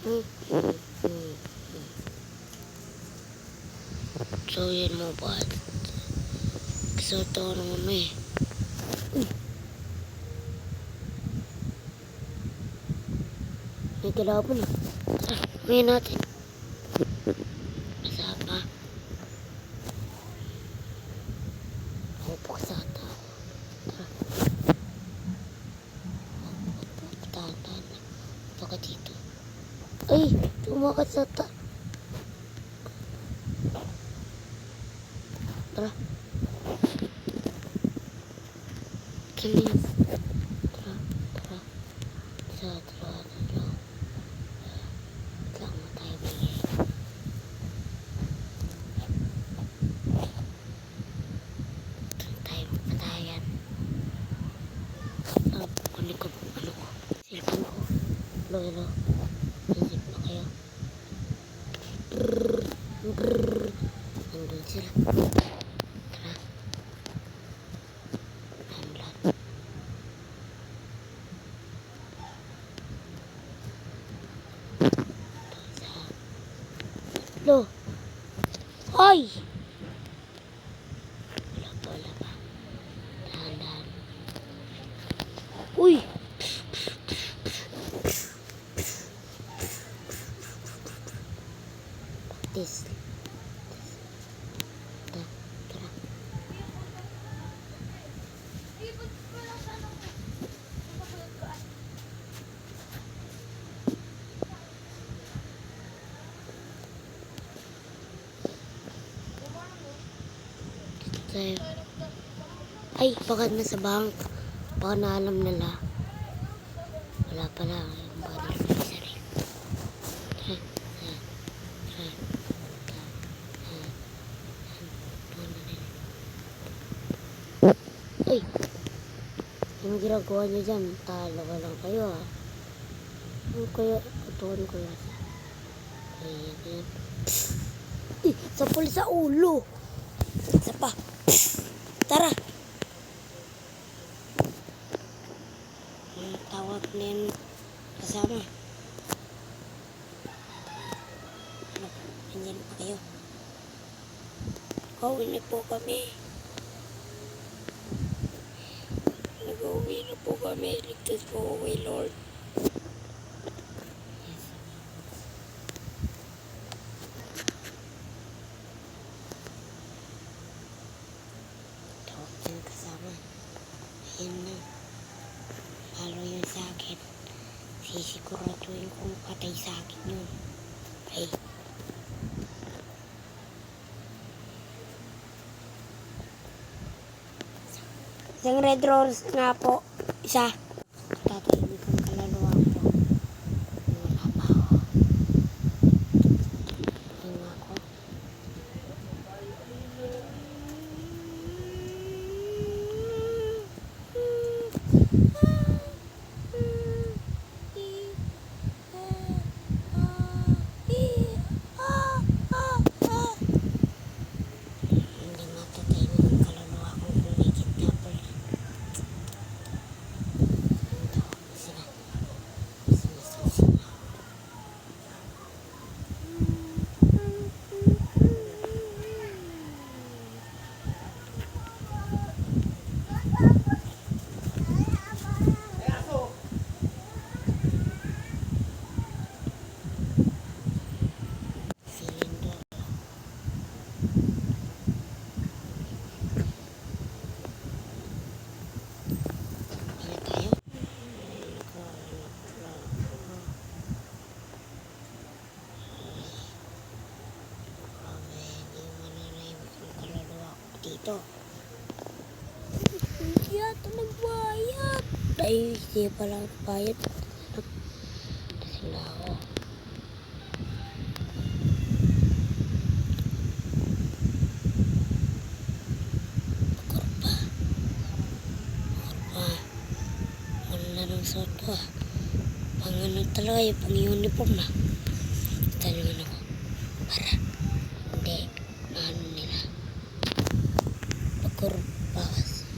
So yun mo ba? Kasi ito naman eh. May kalaban na. Tara, ngayon natin. Masarap pa. Upok sa tao. Tara. Tahan. Ito ka dito. Ay! Tumakas sa ta. Tara. Kanin. Tara. Saan mo tayo bigay? Saan tayo patayan? Kunin ko ano ko. Cellphone ko. Hello. Isip na kayo. Nandun sila. Tara. Nandun. Lo. Ay! Wala pa. Dahan. Uy! This. Tara. Tayo. Ay, baka nasa bank. Baka na alam nila. Wala pala. Yung baka nila isa rin. Ay! Yung ginagawa niyo dyan, talaga lang kayo ah. Ano kaya, patuhan ko yan. Ayan. Sapul sa ulo. Isa pa. Tara. Tawag na yan kasama. Ano, nandiyan pa kayo. Pauwi na po kami. Nag-uwi na po kami. Ligtas po kami, Lord. Tawag na yan kasama. Ayan na. Halo yun sa akin. Sisiguraduhin kong patay sa akin yun. Ay. Isang red rose nga po. Isa. Tatahimik ang kaluluwa ko. Wala pa ako. Hinga ko. Hindi matatahimik ang kaluluwa ko kung may kidnapper. Dito. Hindi ata nagbayad. Ay, hindi pala nagbayad. Sila ako. Korpa. Wala na ng suot ko ah. Pang ano talaga yung pang uniform na. Tanungan ako. Para. Hindi. Ano nila. Pagkorpas.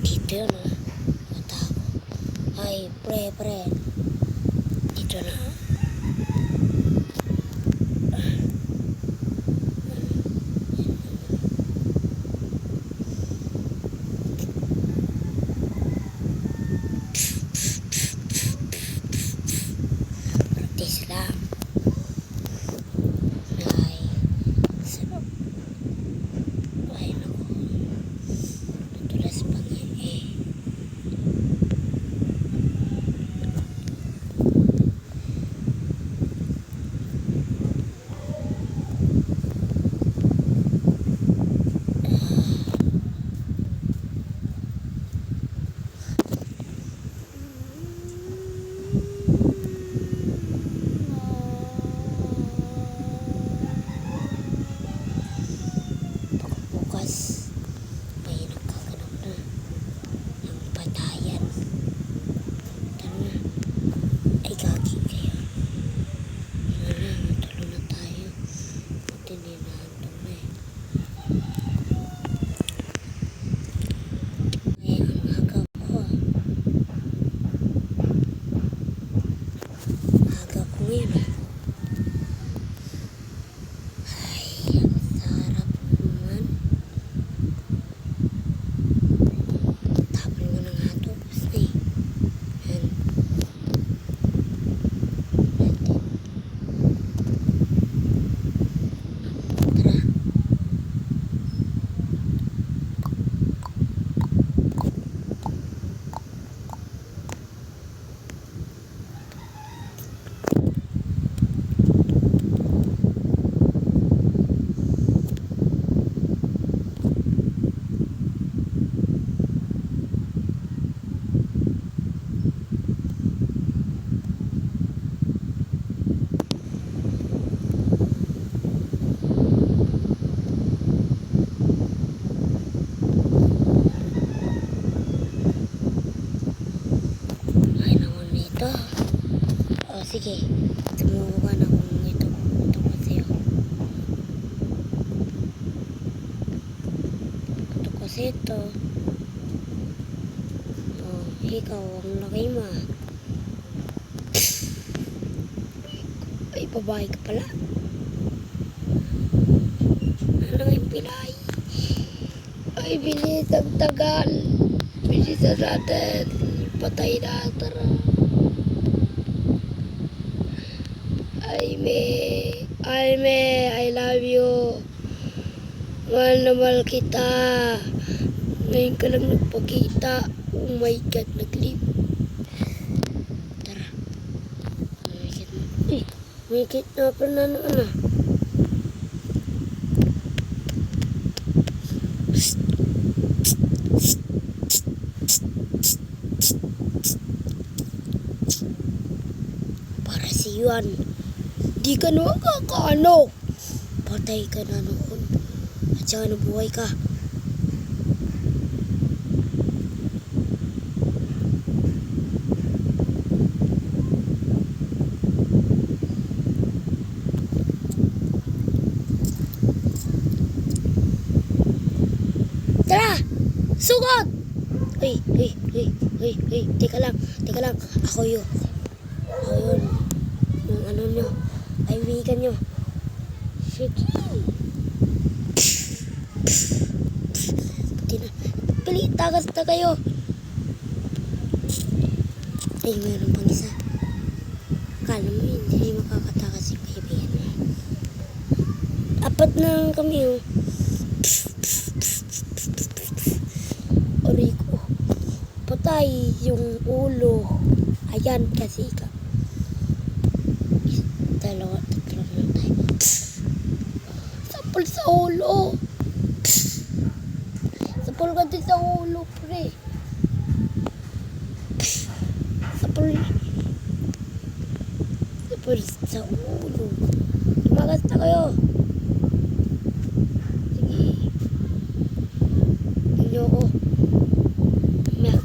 Dito. Ito yun ah. Mata ko. Ay, pre. Dito na. Practice lang. Ay, sarap. Ay, naku. Natulas pa nga eh. Bukas may nagkaganap na ng patayan. Tara na. Ay, gagi kayo. Tara na, matulog na tayo. Buti ninahandog na eh. Ay, ang aga ko ah. Aga ko ngayon ah. Ay, ang sarap naman. Tapon mo na nga ito. Tapos na eh. Yan. Tara. Ay naman nito. O sige. Sumubukan na kung ito pa sa'yo. Ito kasi ito. O, ikaw ang laki mo. Ay, babae ka pala. Ano yung pilay? Ay, bilis ang tagal. Bilisan natin. Patay na, tara. Ay, me, I love you. Mahal na mahal kita. Ngayon ka lang nagpakita. Oh my God, nag-leave. Tara. May kidnapper na naman ah. Para si Yuan. Di ka na makakaano. Patay ka na noon. At saka nabuhay ka. Tara! Sugod! Hey. Teka lang. Ako yun. Yung ano nyo. Kaibigan nyo. Sige. Pili, tagas na kayo. Ay, meron pang isa. Akala mo hindi makakatakas yung kaibigan mo. Apat na kami oh. Aray ko. Patay yung ulo. Ayan kasi ka. Tatlo lang tayo. Sapol sa ulo. Sapol ka din sa ulo, pre. Sapol sa ulo. Tumagas na kayo. Sige. Tignan ko. Mek.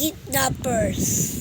kidnappers.